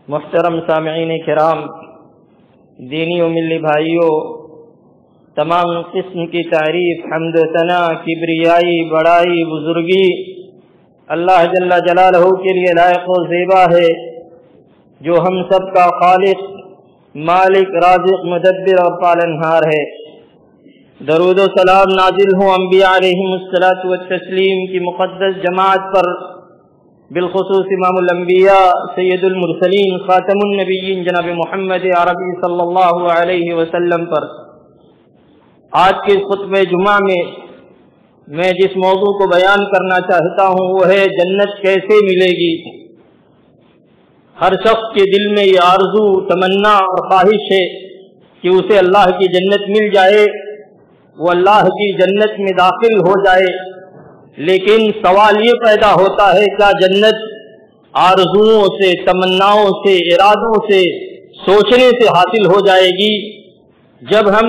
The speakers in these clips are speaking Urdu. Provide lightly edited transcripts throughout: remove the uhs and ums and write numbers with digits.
محترم سامعین کرام، دینی و ملی بھائیوں، تمام قسم کی تعریف، حمد و ثنا، کبریائی، بڑائی، بزرگی اللہ جل جلالہ کے لیے لائق و زیبا ہے، جو ہم سب کا خالق، مالک، رازق، مدبر اور پالنہار ہے۔ درود و سلام نازل ہوں انبیاء علیہم الصلاۃ والتسلیم کی مقدس جماعت پر، بالخصوص امام الانبیاء سید المرسلین خاتم النبیین جناب محمد عربی صلی اللہ علیہ وسلم پر۔ آج کے خطبہ جمعہ میں جس موضوع کو بیان کرنا چاہتا ہوں وہ ہے جنت کیسے ملے گی۔ ہر شخص کے دل میں یہ آرزو، تمنا اور خواہش ہے کہ اسے اللہ کی جنت مل جائے، وہ اللہ کی جنت میں داخل ہو جائے، لیکن سوال یہ پیدا ہوتا ہے کیا جنت آرزوؤں سے، تمناؤں سے، ارادوں سے، سوچنے سے حاصل ہو جائے گی؟ جب ہم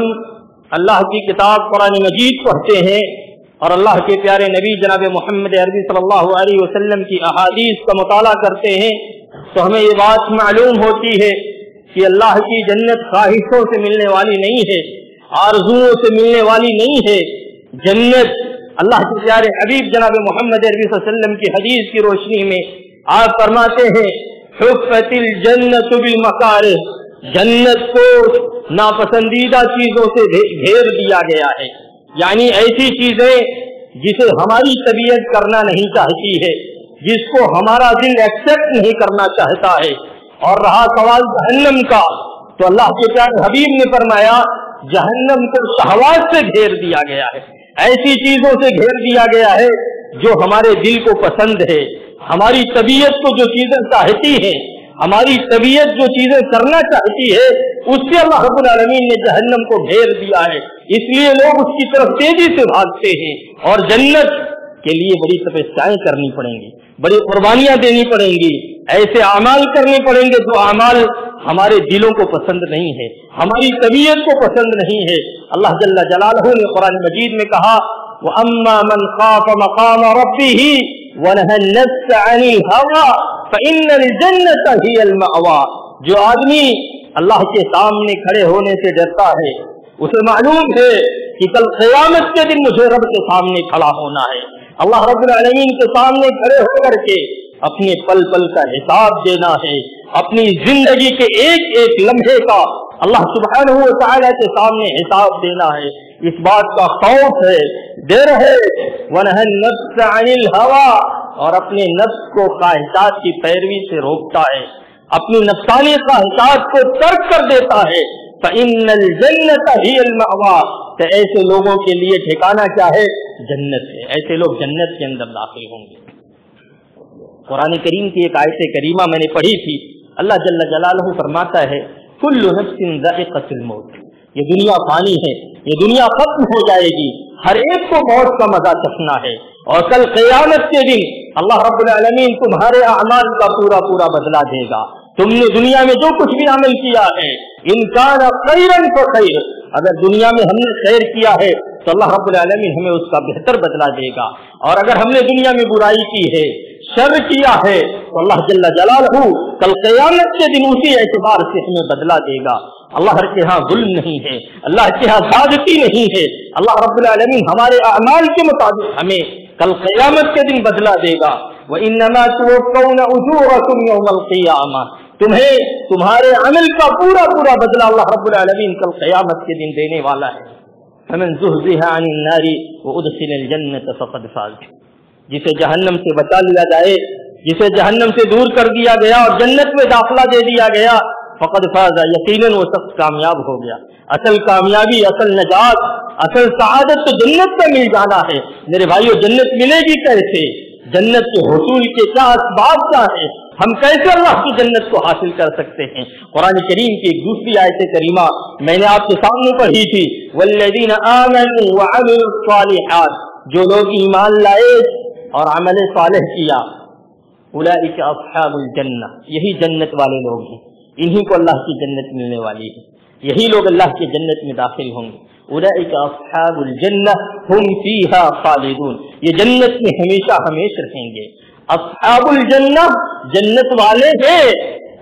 اللہ کی کتاب قرآن مجید پڑھتے ہیں اور اللہ کے پیارے نبی جناب محمد عربی صلی اللہ علیہ وسلم کی احادیث کا مطالعہ کرتے ہیں تو ہمیں یہ بات معلوم ہوتی ہے کہ اللہ کی جنت خواہشوں سے ملنے والی نہیں ہے، آرزوؤں سے ملنے والی نہیں ہے۔ جنت اللہ کے پیارے حبیب جناب محمد عربی صلی اللہ علیہ وسلم کی حدیث کی روشنی میں آپ فرماتے ہیں حفت الجنت بالمکارہ، جنت کو ناپسندیدہ چیزوں سے گھیر دیا گیا ہے، یعنی ایسی چیزیں جسے ہماری طبیعت کرنا نہیں چاہتی ہے، جس کو ہمارا دل ایکسپٹ نہیں کرنا چاہتا ہے۔ اور رہا سوال جہنم کا، تو اللہ کے پیارے حبیب نے فرمایا جہنم کو شہوات سے گھیر دیا گیا ہے، ایسی چیزوں سے گھیر دیا گیا ہے جو ہمارے دل کو پسند ہے، ہماری طبیعت کو جو چیزیں چاہتی ہیں، ہماری طبیعت جو چیزیں کرنا چاہتی ہے، اس سے اللہ رب العالمین نے جہنم کو گھیر دیا ہے۔ اس لیے لوگ اس کی طرف تیزی سے بھاگتے ہیں، اور جنت کے لیے بڑی تپسیاں کرنی پڑیں گی، بڑی قربانیاں دینی پڑیں گی، ایسے اعمال کرنے پڑیں گے جو اعمال ہمارے دلوں کو پسند نہیں ہے، ہماری طبیعت کو پسند نہیں ہے۔ اللہ جل جلالہ نے قرآن مجید میں کہا وَأَمَّا مَنْ خَافَ مَقَامَ رَبِّهِ وَنَهَى النَّفْسَ عَنِ الْهَوَىٰ فَإِنَّ الْجَنَّةَ هِيَ الْمَأْوَىٰ، جو آدمی اللہ کے سامنے کھڑے ہونے سے ڈرتا ہے، اسے معلوم ہے کہ کل قیامت کے دن مجھے رب کے سامنے کھڑا ہونا ہے، اللہ رب العالمین کے سامنے کھڑے ہو کر کے اپنے پل پل کا حساب دینا ہے، اپنی زندگی کے ایک ایک لمحے کا اللہ سبحانہ و تعالیٰ کے سامنے حساب دینا ہے۔ اس بات کا خوف ہے، ڈر ہے۔ وَنَهَى النَّفْسَ عَنِ الْهَوَىٰ، اور اپنے نفس کو خواہشات کی پیروی سے روکتا ہے، اپنی نفسانی خواہشات کو ترک کر دیتا ہے۔ فَإِنَّ الْجَنَّةَ هِيَ الْمَأْوَىٰ، تو ایسے لوگوں کے لیے ٹھکانہ کیا ہے؟ جنت ہے، ایسے لوگ جنت کے اندر داخل ہوں گے۔ قرآن کریم کی ایک آیت کریمہ میں نے پڑھی تھی، اللہ جل جلالہ فرماتا ہے کل نفس ذائقۃ الموت، یہ دنیا فانی ہے، یہ دنیا ختم ہو جائے گی، ہر ایک کو موت کا مزہ چکھنا ہے، اور کل قیامت کے دن اللہ رب العالمین تمہارے اعمال کا پورا پورا بدلہ دے گا۔ تم نے دنیا میں جو کچھ بھی عمل کیا ہے، ان کان خیرا فخیر، اگر دنیا میں ہم نے خیر کیا ہے تو اللہ رب العالمین ہمیں اس کا بہتر بدلہ دے گا، اور اگر ہم نے دنیا میں برائی کی ہے، شر کیا ہے، تو اللہ جل جلالہ کل قیامت کے دن اسی اعتبار سے ہمیں بدلہ دے گا۔ اللہ کے ہاں ظلم نہیں ہے، اللہ کے ہاں زیادتی نہیں ہے، اللہ رب العالمین ہمارے اعمال کے مطابق ہمیں کل قیامت کے دن بدلہ دے گا۔ وَإِنَّمَا تُوَفَّوْنَ أُجُورَكُمْ يَوْمَ الْقِيَامَةِ، تمہیں تمہارے عمل کا پورا پورا بدلہ اللہ رب العالمین کل قیامت کے دن دینے والا ہے۔ فَمَنْ زُحْزِحَ عَنِ النَّارِ وَأُدْخِلَ الْجَنَّةَ فَقَدْ فَازَ، جسے جہنم سے بچا لیا جائے، جسے جہنم سے دور کر دیا گیا اور جنت میں داخلہ دے دیا گیا، فقد فاز، یقیناً وہ شخص کامیاب ہو گیا۔ اصل کامیابی، اصل نجات، اصل سعادت تو جنت میں مل جانا ہے۔ میرے بھائیو، جنت ملے گی کیسے؟ جنت کے حصول کے کیا اسباب کیا ہیں؟ ہم کیسے اللہ کی جنت کو حاصل کر سکتے ہیں؟ قرآن کریم کی ایک دوسری آیت کریمہ میں نے آپ کے سامنے پڑھی تھی، والذین آمنوا وعملوا الصالحات، جو لوگ ایمان لائے اور عمل صالح کیا، اولئک اصحاب الجنہ، یہی جنت والے لوگ ہیں، انہی کو اللہ کی جنت ملنے والی ہے، یہی لوگ اللہ کی جنت میں داخل ہوں گے۔ اولئک اصحاب الجنہ ہم فیہا خالدون، یہ جنت میں ہمیشہ ہمیشہ رہیں گے۔ اصحاب الجنہ جنت والے ہیں،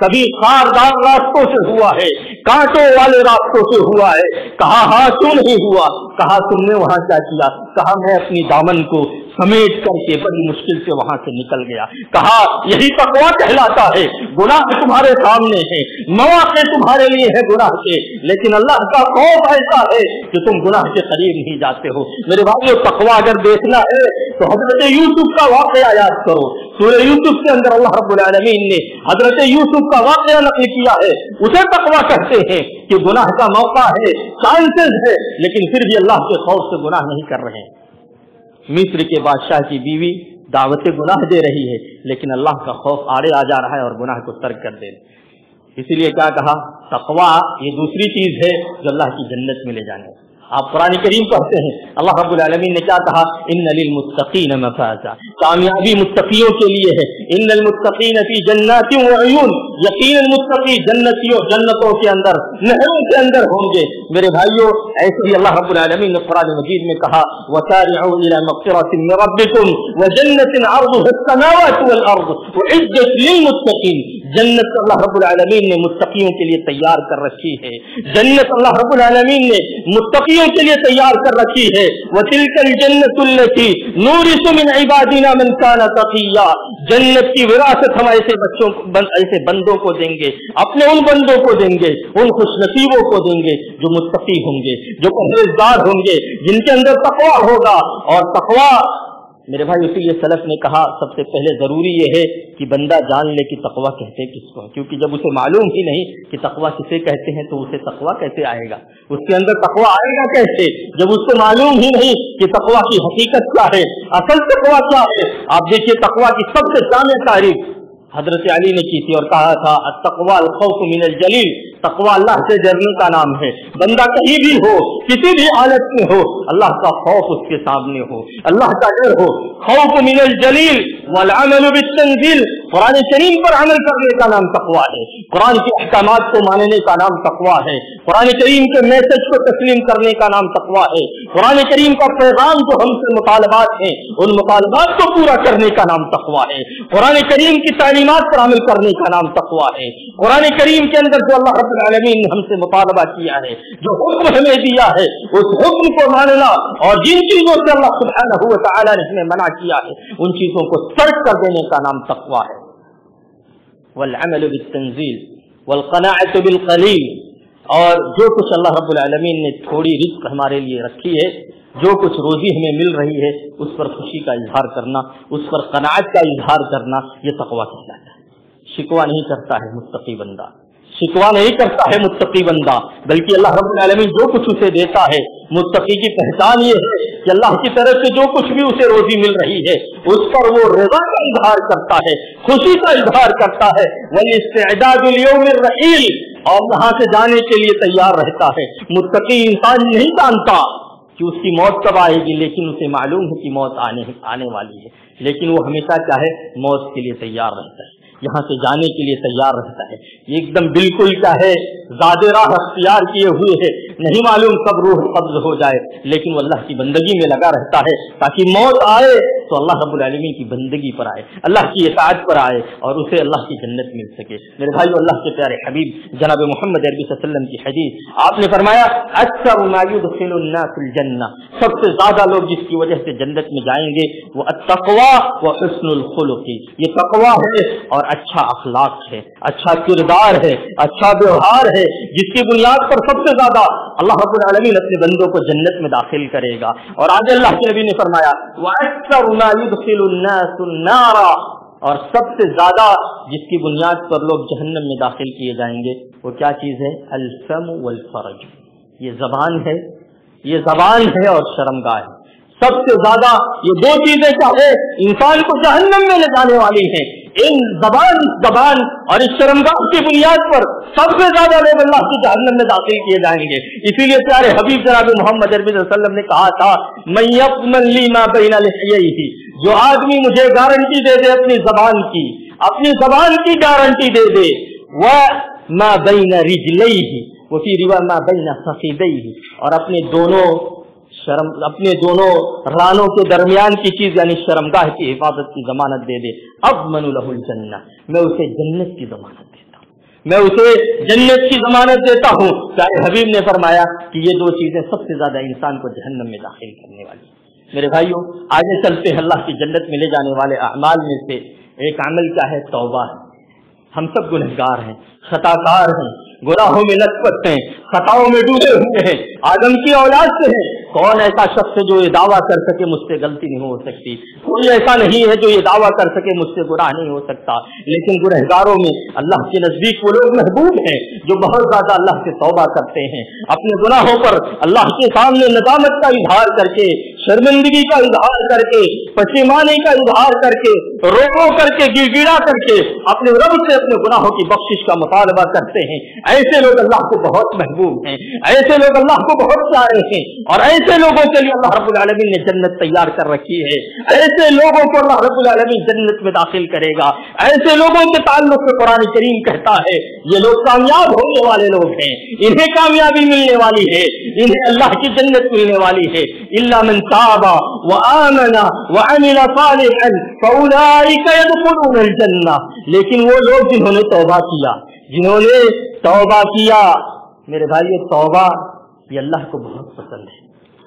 کبھی خاردار راستوں سے ہوا ہے، کانٹوں والے راستوں سے ہوا ہے. کہا ہاں کیوں نہیں ہوا؟ کہا تم نے وہاں کیا کیا؟ کہا میں اپنی دامن کو سمیٹ کر کے بڑی مشکل سے وہاں سے نکل گیا. کہا یہی تقویٰ کہلاتا ہے. گناہ تمہارے سامنے ہے، مواقع تمہارے لیے ہے گناہ کے، لیکن اللہ کا خوف ایسا ہے کہ تم گناہ کے قریب نہیں جاتے ہو. میرے بھائیو، تقویٰ اگر دیکھنا ہے تو حضرت یوسف کا واقعہ یاد کرو. سورہ یوسف کے اندر اللہ رب العالمین نے حضرت یوسف کا واقعہ نقل کیا ہے. اسے تقویٰ کہتے ہیں کہ گناہ کا موقع ہے، چانسز ہے، لیکن پھر بھی اللہ کے خوف سے گناہ نہیں کر رہے ہیں. مصر کے بادشاہ کی بیوی دعوت گناہ دے رہی ہے، لیکن اللہ کا خوف آڑے آ جا رہا ہے اور گناہ کو ترک کر دے. اسی لیے کیا کہا؟ تقویٰ یہ دوسری چیز ہے جو اللہ کی جنت میں لے جانے. آپ قرآن کریم پڑھتے ہیں، اللہ رب العالمین نے کیا کہا؟ ان للمتقین مفازا، کامیابی متقیوں کے لیے ہے. ان المتقین فی جنات وعیون، یقیناً متقی جنتیوں جنتوں کے اندر، نہروں کے اندر ہوں گے. میرے بھائیوں، ایسے ہی اللہ رب العالمین نے قرآن مجید میں کہا وسارعوا الی مغفرۃ من ربکم وجنۃ عرضها السماوات والارض اعدت للمتقین. جنت اللہ رب العالمین نے متقیوں کے لیے تیار کر رکھی ہے. جنت اللہ رب العالمین نے متقیوں کے لیے تیار کر رکھی ہے. وَتِلْكَ الْجَنَّةُ الَّتِي نُورِثُ مِنْ عِبَادِنَا مَنْ كَانَ تَقِيًّا. جنت کی وراثت ہم ایسے بندوں کو دیں گے، اپنے ان بندوں کو دیں گے، ان خوش نصیبوں کو دیں گے جو متقی ہوں گے، جو پرہیزگار ہوں گے، جن کے اندر تقویٰ ہوگا. اور تقویٰ میرے بھائی، اسی لیے سلف نے کہا سب سے پہلے ضروری یہ ہے کہ بندہ جان لے کہ تقویٰ کہتے کس کو، کیونکہ جب اسے معلوم ہی نہیں کہ تقویٰ کسے کہتے ہیں تو اسے تقویٰ کیسے آئے گا، اس کے اندر تقویٰ آئے گا کیسے جب اس کو معلوم ہی نہیں کہ تقویٰ کی حقیقت کیا ہے، اصل تقویٰ کیا ہے. آپ دیکھیے تقویٰ کی سب سے جامع تعریف حضرت علی نے کی تھی اور کہا تھا التقویٰ الخوف من الجلیل. تقویٰ اللہ سے ڈرنے کا نام ہے. بندہ کہیں بھی ہو، کسی بھی حالت میں ہو، اللہ کا خوف اس کے سامنے ہو، اللہ کا ڈر ہو. خوف من الجلیل والعمل بالتنزیل، قرآن کریم پر عمل کرنے کا نام تقویٰ ہے. قرآن کے احکامات کو ماننے کا نام تقویٰ ہے. قرآن کریم کے میسج کو تسلیم کرنے کا نام تقویٰ ہے. قرآن کریم کا پیغام جو ہم سے مطالبات ہیں ان مطالبات کو پورا کرنے کا نام تقویٰ ہے. قرآن کریم کی تعلیمات پر عمل کرنے کا نام تقویٰ ہے. قرآن کریم کے اندر جو اللہ رب العالمین نے ہم سے مطالبہ کیا ہے، جو حکم ہمیں دیا ہے، اس حکم کو ماننا، اور جن چیزوں سے اللہ سبحانہ و تعالی نے ہمیں منع کیا ہے ان چیزوں کو ترک کر دینے کا نام تقویٰ ہے. والعمل بالتنزیل والقناعة بالقلیل، اور جو کچھ اللہ رب العالمین نے تھوڑی رزق ہمارے لیے رکھی ہے، جو کچھ روزی ہمیں مل رہی ہے، اس پر خوشی کا اظہار کرنا، اس پر قناعت کا اظہار کرنا، یہ تقویٰ کہلاتا ہے. شکوہ نہیں کرتا ہے متقی بندہ، شکوہ نہیں کرتا ہے متقی بندہ، بلکہ اللہ رب العالمین جو کچھ اسے دیتا ہے، متقی کی پہچان یہ ہے کہ اللہ کی طرف سے جو کچھ بھی اسے روزی مل رہی ہے اس پر وہ رضا کا اظہار کرتا ہے، خوشی کا اظہار کرتا ہے. والاستعداد لیوم الرحیل، اور وہاں سے جانے کے لیے تیار رہتا ہے. متقی انسان نہیں جانتا کہ اس کی موت کب آئے گی، لیکن اسے معلوم ہے کہ موت آنے والی ہے، لیکن وہ ہمیشہ چاہے موت کے لیے تیار رہتا ہے، یہاں سے جانے کے لیے تیار رہتا ہے. یہ ایک دم بالکل کیا ہے، زیادہ راہ اختیار کیے ہوئے ہے، نہیں معلوم کب روح قبض ہو جائے، لیکن وہ اللہ کی بندگی میں لگا رہتا ہے تاکہ موت آئے تو اللہ رب العالمین کی بندگی پر آئے، اللہ کی اطاعت پر آئے اور اسے اللہ کی جنت مل سکے. میرے بھائیو، اللہ کے پیارے حبیب جناب محمد عربی صلی اللہ علیہ وسلم کی حدیث، آپ نے فرمایا اکثر ما يدخل الناس الجنہ، سب سے زیادہ لوگ جس کی وجہ سے جنت میں جائیں گے وہ التقوی وحسن الخلق، یہ تقوی ہے اور اچھا اخلاق ہے، اچھا کردار ہے، اچھا ویوہار ہے، جس کی بنیاد پر سب سے زیادہ اللہ رب العالمین اپنے بندوں کو جنت میں داخل کرے گا. اور آگے اللہ کے نبی نے فرمایا وَأَكْثَرُ مَا يُدْخِلُ النَّاسُ النَّارَ، اور سب سے زیادہ جس کی بنیاد پر لوگ جہنم میں داخل کیے جائیں گے وہ کیا چیز ہے؟ الفم والفرج، یہ زبان ہے، یہ زبان ہے اور شرمگاہ ہے. سب سے زیادہ یہ دو چیزیں کیا ہے انسان کو جہنم میں لے جانے والی ہیں. ان زبان اور اس شرمگاہ کی بنیاد پر سب سے زیادہ لوگ اللہ کی جہنم میں داخل کیے جائیں گے. اسی لیے پیارے حبیب جناب محمد عربی صلی اللہ علیہ وسلم نے کہا تھا من یضمن لی ما بین لحییہ، جو آدمی مجھے گارنٹی دے دے اپنی زبان کی گارنٹی دے دے، وما بین رجلیہ، وفی روایہ ما بین فخذیہ، اور اپنے دونوں رانوں کے درمیان کی چیز یعنی شرمگاہ کی حفاظت کی ضمانت دے دے، اضمن له الجنہ، میں اسے جنت کی ضمانت دیتا ہوں. میں اسے جنت کی ضمانت دیتا ہوں. پیارے حبیب نے فرمایا کہ یہ دو چیزیں سب سے زیادہ انسان کو جہنم میں داخل کرنے والی. میرے بھائیوں آگے چلتے ہیں. اللہ کی جنت میں لے جانے والے اعمال میں سے ایک عمل کیا ہے؟ توبہ ہے. ہم سب گنہگار ہیں، خطا کار ہیں، گناہوں میں لت پت ہیں، خطاؤں میں ڈوبے ہوئے ہیں، آدم کی اولاد سے ہیں. کون ایسا شخص ہے جو یہ دعویٰ کر سکے مجھ سے غلطی نہیں ہو سکتی؟ کوئی ایسا نہیں ہے جو یہ دعویٰ کر سکے مجھ سے گناہ نہیں ہو سکتا. لیکن گنہگاروں میں اللہ کے نزدیک وہ لوگ محبوب ہیں جو بہت زیادہ اللہ سے توبہ کرتے ہیں، اپنے گناہوں پر اللہ کے سامنے ندامت کا اظہار کر کے، شرمندگی کا اظہار کر کے، پشیمانی کا اظہار کر کے، رو رو کر کے، گڑ گڑا کر کے اپنے رب سے اپنے گناہوں کی بخشش کا مطالبہ کرتے ہیں. ایسے لوگ اللہ کو بہت محبوب ہیں، ایسے لوگ اللہ کو بہت پیارے ہیں، اور ایسے لوگوں کے لیے اللہ رب العالمین نے جنت تیار کر رکھی ہے. ایسے لوگوں کو اللہ رب العالمین جنت میں داخل کرے گا. ایسے لوگوں کے تعلق سے قرآن کریم کہتا ہے یہ لوگ کامیاب ہونے والے لوگ ہیں، انہیں کامیابی ملنے والی ہے، انہیں اللہ کی جنت ملنے والی ہے. الا من تاب وآمن وعمل صالحا فاولئک يدخلون الجنہ. لیکن وہ لوگ جنہوں نے توبہ کیا، جنہوں نے توبہ کیا. میرے بھائی توبہ یہ اللہ کو بہت پسند ہے.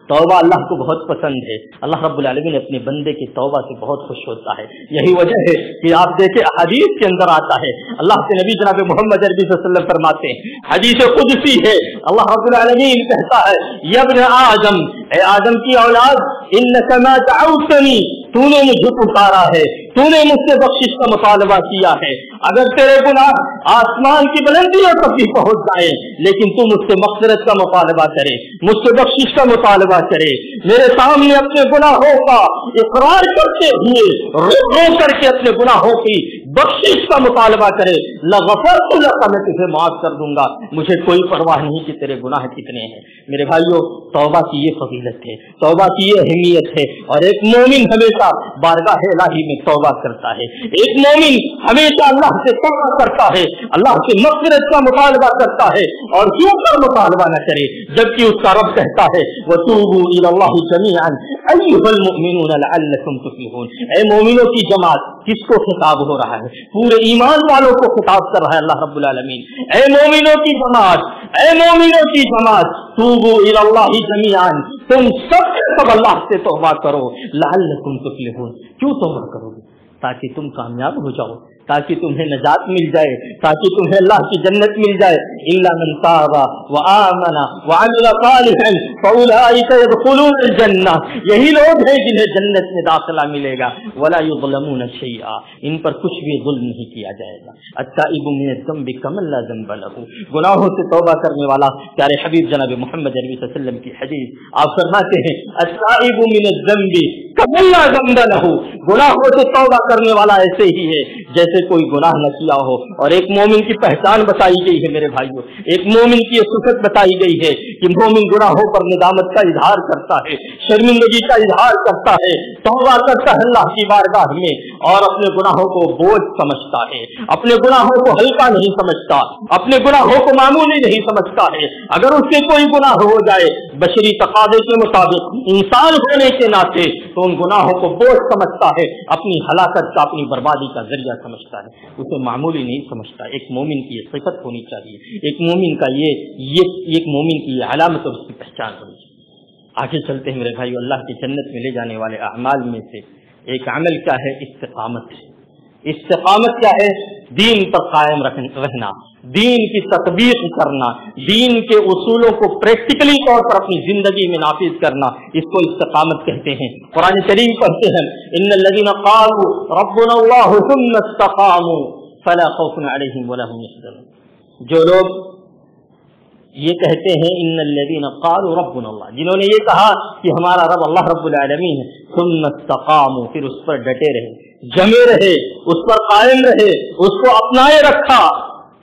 توبہ اللہ کو بہت پسند ہے. اللہ رب العالمین اپنے بندے کی توبہ سے بہت خوش ہوتا ہے. یہی وجہ ہے کہ آپ دیکھیں حدیث کے اندر آتا ہے، اللہ کے نبی جناب محمد عربی صلی اللہ علیہ وسلم فرماتے ہیں، حدیث قدسی ہے، اللہ رب العالمین کہتا ہے یا ابن آدم، اے آدم کی اولاد، انک ما دعوتنی، تو نے مجھے پکارا ہے، تو نے مجھ سے بخشش کا مطالبہ کیا ہے. اگر تیرے گناہ آسمان کی بلندیوں تک بھی پہنچ جائے لیکن تو مجھ سے مغفرت کا مطالبہ کرے، مجھ سے بخشش کا مطالبہ کرے، میرے سامنے اپنے گناہوں کا اقرار کرتے ہوئے رو رو کر کے اپنے گناہوں کی بخشش کا مطالبہ کرے، لغفرت لک، میں تجھے معاف کر دوں گا، مجھے کوئی پرواہ نہیں کہ تیرے گناہ کتنے ہیں. میرے بھائیوں توبہ کی یہ فضیلت ہے، توبہ کی یہ اہمیت ہے. اور ایک مومن ہمیشہ بارگاہ الہی میں توبہ کرتا ہے. ایک مومن ہمیشہ اللہ سے توبہ کرتا ہے، اللہ سے مغفرت کا مطالبہ کرتا ہے. اور کیوں کر مطالبہ نہ کرے جبکہ اس کا رب کہتا ہے وَتُوبُوا إِلَى اللَّهِ جَمِيعًا أَيُّهَا الْمُؤْمِنُونَ لَعَلَّكُمْ تُفْلِحُونَ. اے مومنوں کی جماعت، کس کو خطاب ہو رہا ہے؟ پورے ایمان والوں کو خطاب کر رہا ہے اللہ رب العالمین. اے مومنوں کی جماعت، اے مومنوں کی جماعت، توبوا إِلَى اللَّهِ جَمِيعًا، تم سب اللہ سے توبہ کرو. لعلکم تفلحون، کیوں توبہ کرو گے؟ تاکہ تم کامیاب ہو جاؤ، تاکہ تمہیں نجات مل جائے، تاکہ تمہیں اللہ کی جنت مل جائے. الا من تاب وآمن وعمل صالحا فاولئک يدخلون الجنہ. یہی لوگ ہیں جنہیں جنت میں داخلہ ملے گا. ولا یظلمون شیئا، ان پر کچھ بھی ظلم نہیں کیا جائے گا. التائب من الذنب کمن لا ذنب له، گناہوں سے توبہ کرنے والا پیارے حبیب جناب محمد عربی صلی اللہ علیہ وسلم کی حدیث آپ فرماتے ہیں التائب من الذنب کمن لا ذنب له، گناہوں سے توبہ کرنے والا ایسے ہی ہے جیسے کوئی گناہ نہ کیا ہو. اور ایک مومن کی پہچان بتائی گئی ہے میرے بھائیوں، ایک مومن کی یہ صفت بتائی گئی ہے کہ مومن گناہوں پر ندامت کا اظہار کرتا ہے، شرمندگی کا اظہار کرتا ہے، توبہ کرتا ہے اللہ کی بارگاہ میں، اور اپنے گناہوں کو بوجھ سمجھتا ہے، اپنے گناہوں کو ہلکا نہیں سمجھتا، اپنے گناہوں کو معمولی نہیں سمجھتا ہے. اگر اس سے کوئی گناہ ہو جائے بشری تقاضے کے مطابق، انسان ہونے کے ناطے، تو ان گناہوں کو بوجھ سمجھتا ہے، اپنی ہلاکت کا، اپنی بربادی کا ذریعہ سمجھتا ہے، اسے معمولی نہیں سمجھتا. ایک مومن کی یہ صفت ہونی چاہیے، ایک مومن کا ایک مومن کی یہ علامت اور اس کی پہچان ہونی چاہیے. آگے چلتے ہیں میرے بھائی. اللہ کی جنت میں لے جانے والے اعمال میں سے ایک عمل کیا ہے؟ استقامت. استقامت کیا ہے؟ دین پر قائم رہنا، دین کی تطبیق کرنا، دین کے اصولوں کو پریکٹیکلی طور پر اپنی زندگی میں نافذ کرنا، اس کو استقامت کہتے ہیں. قرآن کریم پڑھتے ہیں ان الذين قالوا ربنا الله ثم استقاموا فلا خوف عليهم ولا هم يحزنون. جو لوگ یہ کہتے ہیں ان الذين قالوا ربنا الله، جنہوں نے یہ کہا کہ ہمارا رب اللہ رب العالمین ہے، ثم استقاموا، پھر اس پر ڈٹے رہے، جمے رہے، اس پر قائم رہے، اس کو اپنائے رکھا،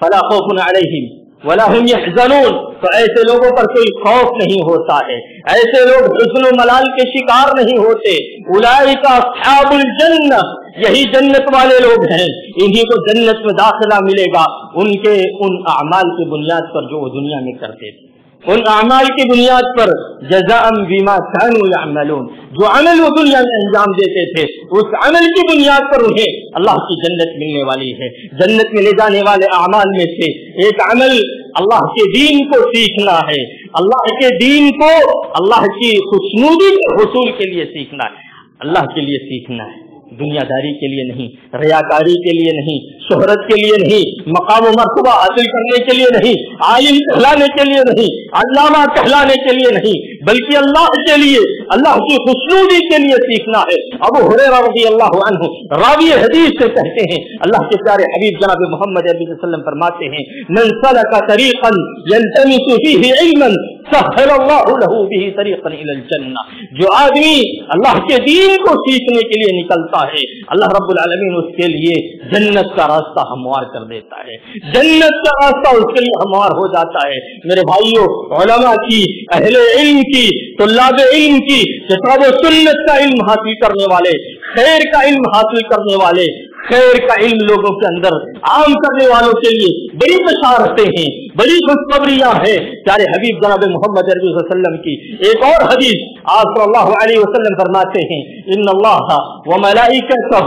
فلا خوف علیہم ولا هم يحزنون، تو ایسے لوگوں پر کوئی خوف نہیں ہوتا ہے، ایسے لوگ حزن و ملال کے شکار نہیں ہوتے. اولئک اصحاب الجنہ، یہی جنت والے لوگ ہیں، انہی کو جنت میں داخلہ ملے گا ان کے ان اعمال کی بنیاد پر جو وہ دنیا میں کرتے تھے. ان اعمال کی بنیاد پر جزاء بما كانوا يعملون، جو عمل وہ دنیا میں انجام دیتے تھے اس عمل کی بنیاد پر انہیں اللہ کی جنت ملنے والی ہے۔ جنت میں لے جانے والے اعمال میں سے ایک عمل اللہ کے دین کو سیکھنا ہے، اللہ کے دین کو اللہ کی خوشنودی کے حصول کے لیے سیکھنا ہے، اللہ کے لیے سیکھنا ہے، دنیا داری کے لیے نہیں، ریاکاری کے لیے نہیں، شہرت کے لیے نہیں، مقام و مرتبہ حاصل کرنے کے لیے نہیں، عالم کہلانے کے لیے نہیں، علامہ کہلانے کے لیے نہیں، بلکہ اللہ کے لیے، اللہ کی خوشنودی کے لیے سیکھنا ہے۔ ابو ہریرہ رضی اللہ عنہ راوی حدیث سے کہتے ہیں، اللہ کے پیارے حبیب جناب محمد عربی صلی اللہ علیہ وسلم فرماتے ہیں، من سلک طریقا یلتمس فیہ علما سہل اللہ لہ بہ طریقا الی الجنہ، جو آدمی اللہ کے دین کو سیکھنے کے لیے نکلتا ہے اللہ رب العالمین اس کے لیے جنت کا راستہ ہموار کر دیتا ہے، جنت کا راستہ اس کے لیے ہموار ہو جاتا ہے۔ میرے بھائیوں، علماء کی، اہل علم کی، طلاب علم کی، کتاب و سنت کا علم حاصل کرنے والے، خیر کا علم حاصل کرنے والے، خیر کا علم لوگوں کے اندر عام کرنے والوں کے لیے بڑی بشارتیں ہیں، بڑی خوشخبریاں ہیں۔ پیارے حبیب جناب محمد عربی صلی اللہ علیہ وسلم کی ایک اور حدیث آپ صلی اللہ علیہ وسلم فرماتے ہیں، ان اللہ و ملائکتہ،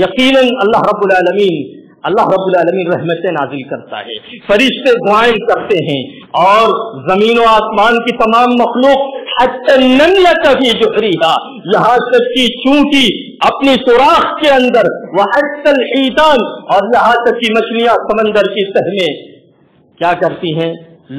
یقیناً اللہ رب العالمین رحمتیں نازل کرتا ہے، فرشتے دعائیں کرتے ہیں، اور زمین و آسمان کی تمام مخلوق حتی النملۃ فی جحریہا، یہاں تک کہ چونٹی اپنی سوراخ کے اندر، وحتی الحیتان، اور یہاں تک کہ مچھلیاں سمندر کی تہ میں کیا کرتی ہیں؟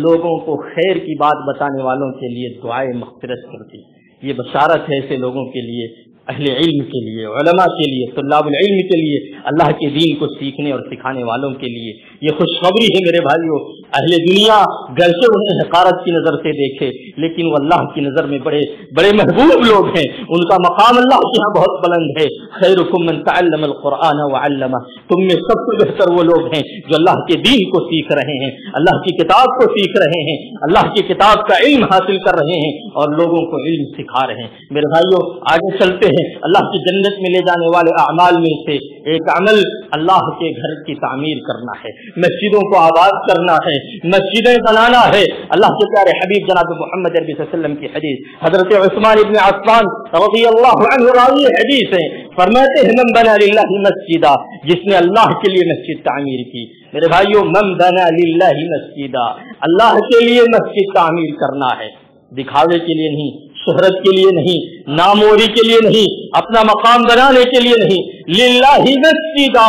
لوگوں کو خیر کی بات بتانے والوں کے لیے دعائیں مغفرت کرتی۔ یہ بشارت ہے ایسے لوگوں کے لیے، اہل علم کے لیے، علماء کے لیے، طلاب العلم کے لیے، اللہ کے دین کو سیکھنے اور سکھانے والوں کے لیے یہ خوشخبری ہے۔ میرے بھائیوں، اہل دنیا گرچہ انہیں حقارت کی نظر سے دیکھے، لیکن وہ اللہ کی نظر میں بڑے بڑے محبوب لوگ ہیں، ان کا مقام اللہ کے ہاں بہت بلند ہے۔ خیرکم من تعلم القرآن وعلمہ، تم میں سب سے بہتر وہ لوگ ہیں جو اللہ کے دین کو سیکھ رہے ہیں، اللہ کی کتاب کو سیکھ رہے ہیں، اللہ کی کتاب کا علم حاصل کر رہے ہیں اور لوگوں کو علم سکھا رہے ہیں۔ میرے بھائیوں، آگے چلتے ہیں۔ اللہ کی جنت میں لے جانے والے اعمال میں سے ایک عمل اللہ کے گھر کی تعمیر کرنا ہے، مسجدوں کو آباد کرنا ہے، مسجدیں بنانا ہے۔ اللہ کے پیارے حبیب جناب محمد عربی صلی اللہ علیہ وسلم کی حدیث، حضرت عثمان ابن عفان رضی اللہ عنہ راوی حدیث ہے، فرماتے ہیں من بنا للہ مسجدا، جس نے اللہ کے لیے مسجد تعمیر کی۔ میرے بھائیوں، من بنا للہ مسجدا، اللہ کے لیے مسجد تعمیر کرنا ہے، دکھاوے کے لیے نہیں، شہرت کے لیے نہیں، ناموری کے لیے نہیں، اپنا مقام بنانے کے لیے نہیں، للہ مسجدا،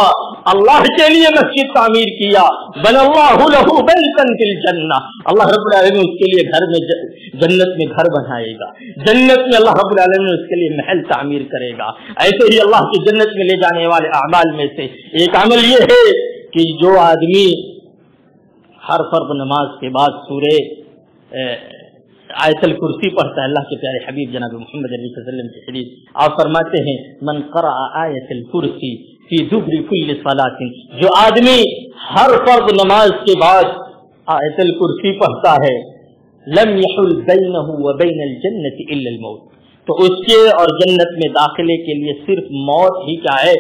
اللہ کے لیے مسجد تعمیر کیا۔ بن اللہ لہ بیتا فی الجنہ، اللہ رب العالمین اس کے لیے گھر میں جنت میں گھر بنائے گا، جنت میں اللہ رب العالمین اس کے لیے محل تعمیر کرے گا۔ ایسے ہی اللہ کی جنت میں لے جانے والے اعمال میں سے ایک عمل یہ ہے کہ جو آدمی ہر فرض نماز کے بعد سورہ آیت الکرسی پڑھتا ہے، اللہ کے پیارے حبیب جناب محمد علیہ وسلم کی حدیث، آپ فرماتے ہیں من قرأ آیت الکرسی فی دبر کل صلاۃ، جو آدمی ہر فرض نماز کے بعد آیت الکرسی پڑھتا ہے، لم یحل بینہ وبین الجنۃ الا الموت، تو اس کے اور جنت میں داخلے کے لیے صرف موت ہی کیا ہے،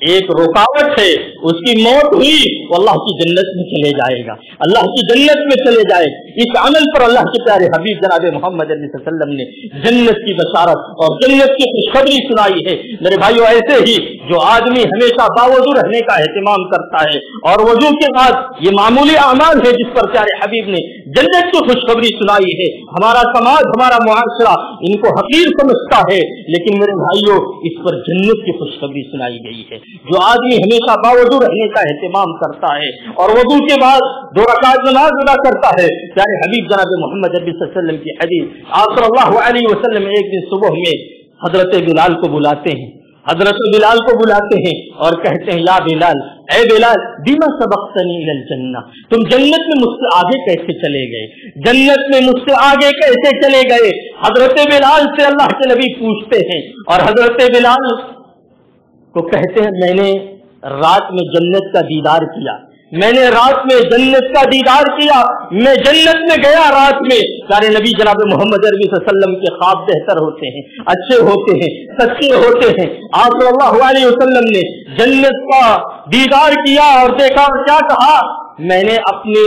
ایک رکاوٹ ہے، اس کی موت ہوئی وہ اللہ کی جنت میں چلے جائے گا، اللہ کی جنت میں چلے جائے گا۔ اس عمل پر اللہ کے پیارے حبیب جناب محمد علیہ وسلم نے جنت کی بشارت اور جنت کی خوشخبری سنائی ہے۔ میرے بھائیو، ایسے ہی جو آدمی ہمیشہ باوضو رہنے کا اہتمام کرتا ہے اور وضو کے بعد یہ معمولی اعمال ہے جس پر پیارے حبیب نے جنت کی خوشخبری سنائی ہے، ہمارا سماج، ہمارا معاشرہ ان کو حقیر سمجھتا ہے، لیکن میرے بھائیو اس پر جنت کی خوشخبری سنائی گئی ہے۔ جو آدمی ہمیشہ باوضو رہنے کا اہتمام کرتا ہے اور وضو کے بعد 2 رکعت نماز ادا کرتا ہے، پیارے حبیب جناب محمد صلی اللہ علیہ وسلم کی حدیث، آپ صلی اللہ علیہ وسلم ایک دن صبح میں حضرت بلال کو بلاتے ہیں، حضرت بلال کو بلاتے ہیں اور کہتے ہیں یا بلال، اے بلال، بما سبقتنی الی الجنہ، تم جنت میں مجھ سے آگے کیسے چلے گئے، جنت میں مجھ سے آگے کیسے چلے گئے؟ حضرت بلال سے اللہ کے نبی پوچھتے ہیں اور حضرت بلال کو کہتے ہیں میں نے رات میں جنت کا دیدار کیا، میں نے رات میں جنت کا دیدار کیا، میں جنت میں گیا رات میں۔ سارے نبی جناب محمد عربی صلی اللہ علیہ وسلم کے خواب بہتر ہوتے ہیں، اچھے ہوتے ہیں، سچے ہوتے ہیں۔ آپ صلی اللہ علیہ وسلم نے جنت کا دیدار کیا اور دیکھا اور کیا کہا؟ میں نے اپنے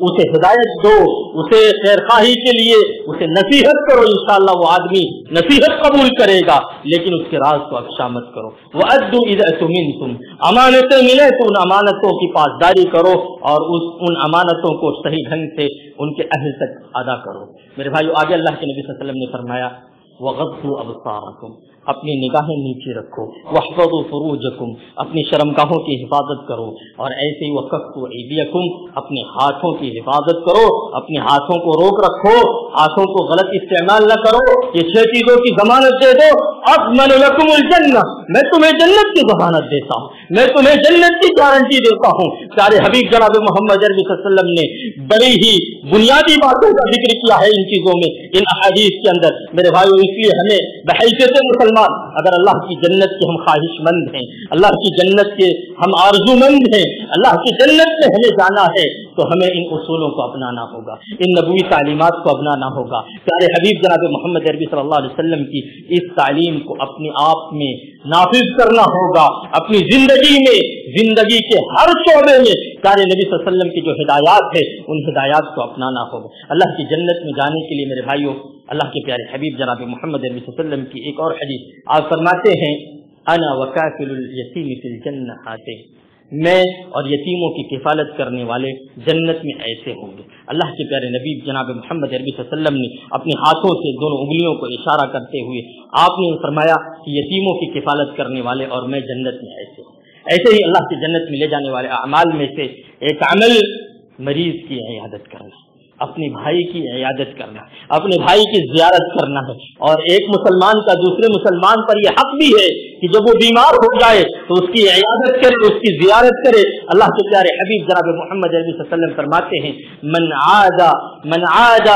اسے ہدایت دو، اسے خیرخواہی کے لیے اسے نصیحت کرو، انشاءاللہ وہ آدمی نصیحت قبول کرے گا، لیکن اس کے راز کو افشا مت کرو۔ وَأَدُّوا إِذَا اؤْتُمِنْتُمْ، امانتیں ملے تو ان امانتوں کی پاسداری کرو اور ان امانتوں کو صحیح ڈھنگ سے ان کے اہل تک ادا کرو۔ میرے بھائیو، آگے اللہ کے نبی صلی اللہ علیہ وسلم نے فرمایا وَغَضُّوا أَبْصَارَكُمْ، اپنی نگاہیں نیچے رکھو، وَاحْفَظُوا فُرُوجَكُمْ، اپنی شرمگاہوں کی حفاظت کرو، اور ایسے ہی وَكَفُّوا أَيْدِيَكُمْ، اپنے ہاتھوں کی حفاظت کرو، اپنے ہاتھوں کو روک رکھو، ہاتھوں کو غلط استعمال نہ کرو۔ یہ 6 چیزوں کی ضمانت دے دو، اضمن لکم الجنہ، میں تمہیں جنت کی ضمانت دیتا ہوں، میں تمہیں جنت کی گارنٹی دیتا ہوں۔ پیارے حبیب جناب محمد عربی صلی اللہ علیہ وسلم نے بڑی ہی بنیادی باتوں کا ذکر کیا ہے ان چیزوں میں، ان احادیث کے اندر۔ میرے بھائیو، اس لیے ہمیں بحیثیت مسلمان، اگر اللہ کی جنت کے ہم خواہش مند ہیں، اللہ کی جنت کے ہم آرزو مند ہیں، اللہ کی جنت میں ہمیں جانا ہے، تو ہمیں ان اصولوں کو اپنانا ہوگا، ان نبوی تعلیمات کو اپنانا ہوگا۔ پیارے حبیب جناب محمد عربی صلی اللہ علیہ وسلم کی اس تعلیم کو اپنے آپ میں نافذ کرنا ہوگا، اپنی زندگی میں، زندگی کے ہر شعبے میں پیارے نبی صلی اللہ علیہ وسلم کی جو ہدایات ہے ان ہدایات کو اپنانا ہوگا۔ اللہ کی جنت میں جانے کے لیے میرے بھائیوں، اللہ کے پیارے حبیب جناب محمد عربی صلی اللہ علیہ وسلم کی ایک اور حدیث آپ فرماتے ہیں انا وکافل الیتیم فی الجنہ ہاتین، میں اور یتیموں کی کفالت کرنے والے جنت میں ایسے ہوں گے۔ اللہ کے پیارے نبی جناب محمد عربی صلی اللہ علیہ وسلم نے اپنے ہاتھوں سے دونوں انگلیوں کو اشارہ کرتے ہوئے آپ نے فرمایا کہ یتیموں کی کفالت کرنے والے اور میں جنت میں ایسے ہوں۔ ایسے ہی اللہ کی جنت میں لے جانے والے اعمال میں سے ایک عمل مریض کی عیادت کرنا، اپنے بھائی کی عیادت کرنا، اپنے بھائی کی زیارت کرنا ہے۔ اور ایک مسلمان کا دوسرے مسلمان پر یہ حق بھی ہے کہ جب وہ بیمار ہو جائے تو اس کی عیادت کرے، اس کی زیارت کرے۔ اللہ کے پیارے حبیب جناب محمد عربی صلی اللہ علیہ وسلم فرماتے ہیں من عاد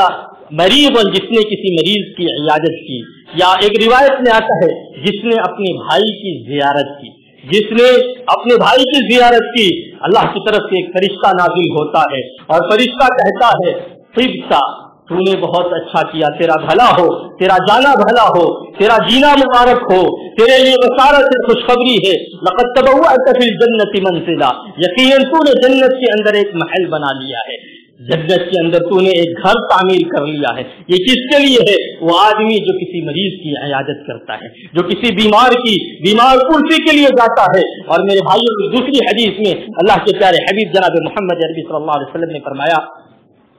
مریض، جس نے کسی مریض کی عیادت کی، یا ایک روایت میں آتا ہے جس نے اپنے بھائی کی زیارت کی، جس نے اپنے بھائی کی زیارت کی، اللہ کی طرف سے ایک فرشتہ نازل ہوتا ہے اور فرشتہ کہتا ہے طبتا، تو نے بہت اچھا کیا، تیرا بھلا ہو، تیرا جانا بھلا ہو، تیرا جینا مبارک ہو، تیرے لیے بشارت خوشخبری ہے، لقد تبوأت فی الجنۃ منزلا، یقیناً تو نے جنت کے اندر ایک محل بنا لیا ہے، جنت کے اندر تو نے ایک گھر تعمیر کر لیا ہے۔ یہ کس کے لیے ہے؟ وہ آدمی جو کسی مریض کی عیادت کرتا ہے، جو کسی بیمار پرسی کے لیے جاتا ہے۔ اور میرے بھائیوں، دوسری حدیث میں اللہ کے پیارے حبیب جناب محمد عربی صلی اللہ علیہ وسلم نے فرمایا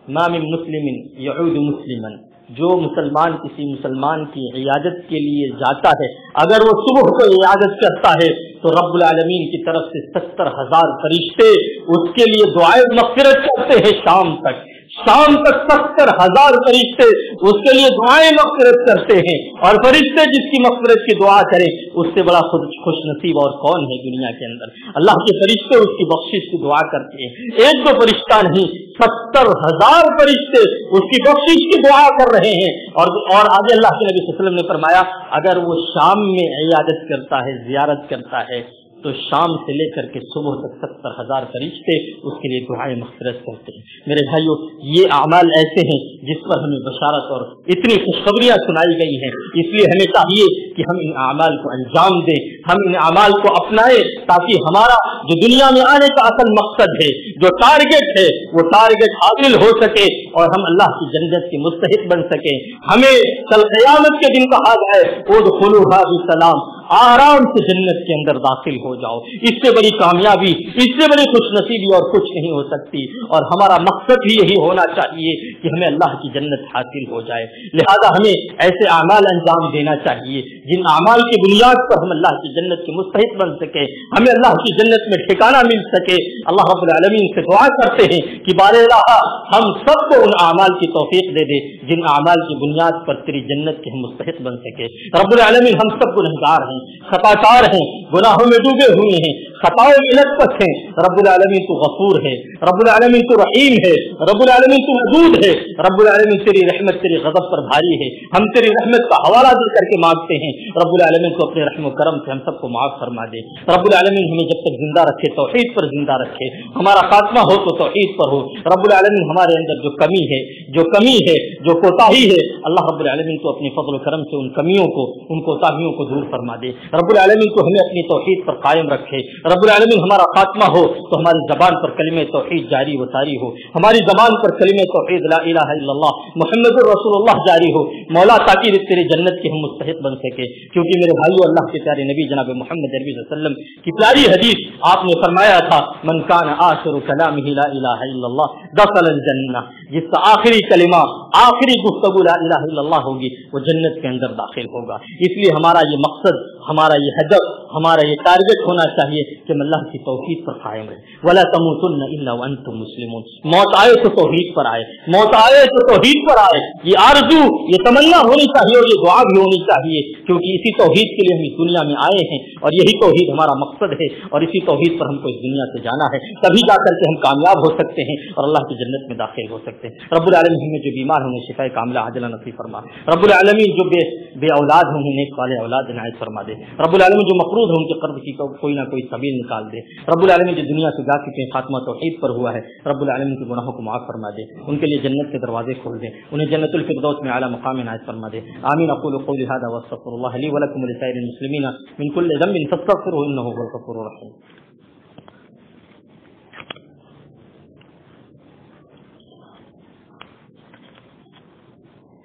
ما من مسلم یعود مسلما، جو مسلمان کسی مسلمان کی عیادت کے لیے جاتا ہے، اگر وہ صبح کو عیادت کرتا ہے تو رب العالمین کی طرف سے 70,000 فرشتے اس کے لیے دعائے مغفرت کرتے ہیں۔ شام تک 70,000 فرشتے اس کے لیے دعائیں مغفرت کرتے ہیں، اور فرشتے جس کی مغفرت کی دعا کرے اس سے بڑا خوش نصیب اور کون ہے دنیا کے اندر۔ اللہ کے فرشتے اس کی بخشش کی دعا کرتے ہیں، ایک دو فرشتہ نہیں، 70,000 فرشتے اس کی بخشش کی دعا کر رہے ہیں۔ اور آگے اللہ کے نبی صلی اللہ علیہ وسلم نے فرمایا اگر وہ شام میں عیادت کرتا ہے، زیارت کرتا ہے، تو شام سے لے کر کے صبح تک 70,000 فرشتے اس کے لیے دعائیں مغفرت کرتے ہیں۔ میرے بھائیوں، یہ اعمال ایسے ہیں جس پر ہمیں بشارت اور اتنی خوشخبریاں سنائی گئی ہیں، اس لیے ہمیں چاہیے کہ ہم ان اعمال کو انجام دیں، ہم ان اعمال کو اپنائیں، تاکہ ہمارا جو دنیا میں آنے کا اصل مقصد ہے، جو ٹارگٹ ہے، وہ ٹارگٹ حاصل ہو سکے اور ہم اللہ کی جنت کے مستحق بن سکیں۔ ہمیں کل قیامت کے دن کہا جائے ادخلوها بسلام، آرام سے جنت کے اندر داخل ہو جاؤ۔ اس سے بڑی کامیابی، اس سے بڑی خوش نصیبی اور کچھ نہیں ہو سکتی، اور ہمارا مقصد بھی یہی ہونا چاہیے کہ ہمیں اللہ کی جنت حاصل ہو جائے۔ لہذا ہمیں ایسے اعمال انجام دینا چاہیے جن اعمال کی بنیاد پر ہم اللہ کی جنت کے مستحق بن سکے، ہمیں اللہ کی جنت میں ٹھکانہ مل سکے۔ اللہ رب العالمین سے دعا کرتے ہیں کہ بار الہ ہم سب کو ان اعمال کی توفیق دے دے جن اعمال کی بنیاد پر تیری جنت کے ہم مستحق بن سکے۔ رب العالمین ہم سب گنہگار ہیں، خطا کار ہیں، گناہوں میں ڈوبے ہوئے ہیں، خطاؤں میں لطف ہیں۔ رب العالمین تو غفور ہے، رب العالمین تو رحیم ہے، رب العالمین تو ودود ہے، رب العالمین تیری رحمت تیری غضب پر بھاری ہے، ہم تیری رحمت کا حوالہ دے کر کے مانگتے ہیں۔ رب العالمین کو اپنے رحم و کرم سے ہم سب کو معاف فرما دے۔ رب العالمین ہمیں جب تک زندہ رکھے توحید پر زندہ رکھے، ہمارا خاتمہ ہو تو توحید پر ہو۔ رب العالمین ہمارے اندر جو کمی ہے، جو کوتاہی ہے، اللہ رب العالمین کو اپنے فضل و کرم سے ان کمیوں کو، ان کوتاہیوں کو دور فرما دے۔ رب العالمین کو ہمیں اپنی توحید پر قائم رکھے۔ رب العالمین ہمارا خاتمہ ہو تو ہماری زبان پر کلمہ توحید جاری و ساری ہو، ہماری زبان پر کلمہ توحید لا الہ الا اللہ محمد الرسول اللہ جاری ہو مولا، تاکہ تیرے جنت کے ہم مستحق بن سکے. کیونکہ میرے بھائیو، اللہ کے پیارے نبی جناب محمد عربی صلی اللہ علیہ وسلم کی پیاری حدیث آپ نے فرمایا تھا، من کان آخر کلامہ لا الہ الا اللہ دخل الجنہ، جس کا آخری کلمہ آخری گفتگو لا الہ الا اللہ ہوگی وہ جنت کے اندر داخل ہوگا. اس لیے ہمارا یہ مقصد، ہمارا یہ ہدف، ہمارا یہ ٹارگٹ ہونا چاہیے کہ ہم اللہ کی توحید پر قائم رہیں. ولا تموتن الا وانتم مسلمون، موت آئے تو توحید پر آئے، موت آئے تو توحید پر آئے. یہ آرزو، یہ تمنا ہونی چاہیے اور یہ دعا بھی ہونی چاہیے، کیونکہ اسی توحید کے لیے ہم اس دنیا میں آئے ہیں اور یہی توحید ہمارا مقصد ہے اور اسی توحید پر ہم کو اس دنیا سے جانا ہے. تبھی جا کر کے ہم کامیاب ہو سکتے ہیں اور اللہ کی جنت میں داخل ہو سکتے ہیں. رب العالمین ہمیں جو بیمار ہیں انہیں شفاء کاملہ عاجلہ نصیب فرما. رب العالمین جو بے اولاد ہیں انہیں نیک والے اولاد عنایت فرما دے. رب العالمین جو مقروض ہیں ان کے قرض کی کوئی نہ کوئی سبیل نکال دے. رب العالمین جو دنیا سے جا چکے ہیں خاتمہ توحید پر ہوا ہے، رب العالمین کے گناہوں کو معاف فرما دے، ان کے لیے جنت کے دروازے کھول دے، انہیں جنت الفردوس میں اعلیٰ مقام عنایت فرما دے. آمین. اقول قولی هذا واستغفر الله لي ولكم ولسائر المسلمين من كل ذنب فاستغفروه انه هو الغفور الرحيم.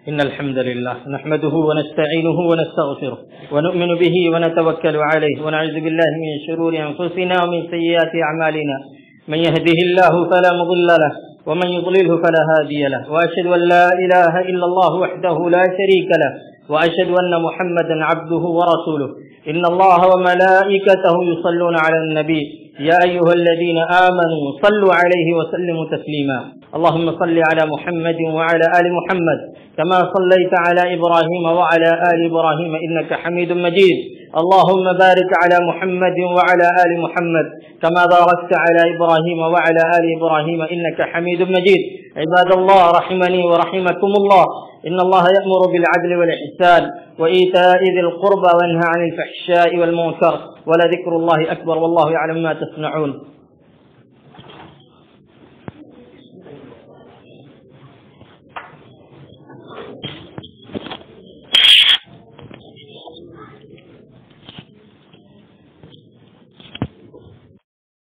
إن الحمد لله نحمده ونستعينه ونستغفره ونؤمن به ونتوكل عليه ونعوذ بالله من شرور أنفسنا ومن سيئات أعمالنا، من يهده الله فلا مضل له ومن يضلله فلا هادي له، وأشهد أن لا إله إلا الله وحده لا شريك له، وأشهد أن محمدا عبده ورسوله. إن الله وملائكته يصلون على النبي يا أيها الذين آمنوا صلوا عليه وسلموا تسليما. اللهم صل على محمد وعلى آل محمد كما صليت على إبراهيم وعلى آل إبراهيم إنك حميد مجيد. اللهم بارك على محمد وعلى آل محمد كما باركت على إبراهيم وعلى آل إبراهيم إنك حميد مجيد. عباد الله رحمني ورحمكم الله، إن الله يأمر بالعدل والإحسان وإيتاء ذي القربى وينهى عن الفحشاء والمنكر ولذكر الله أكبر والله يعلم ما تصنعون.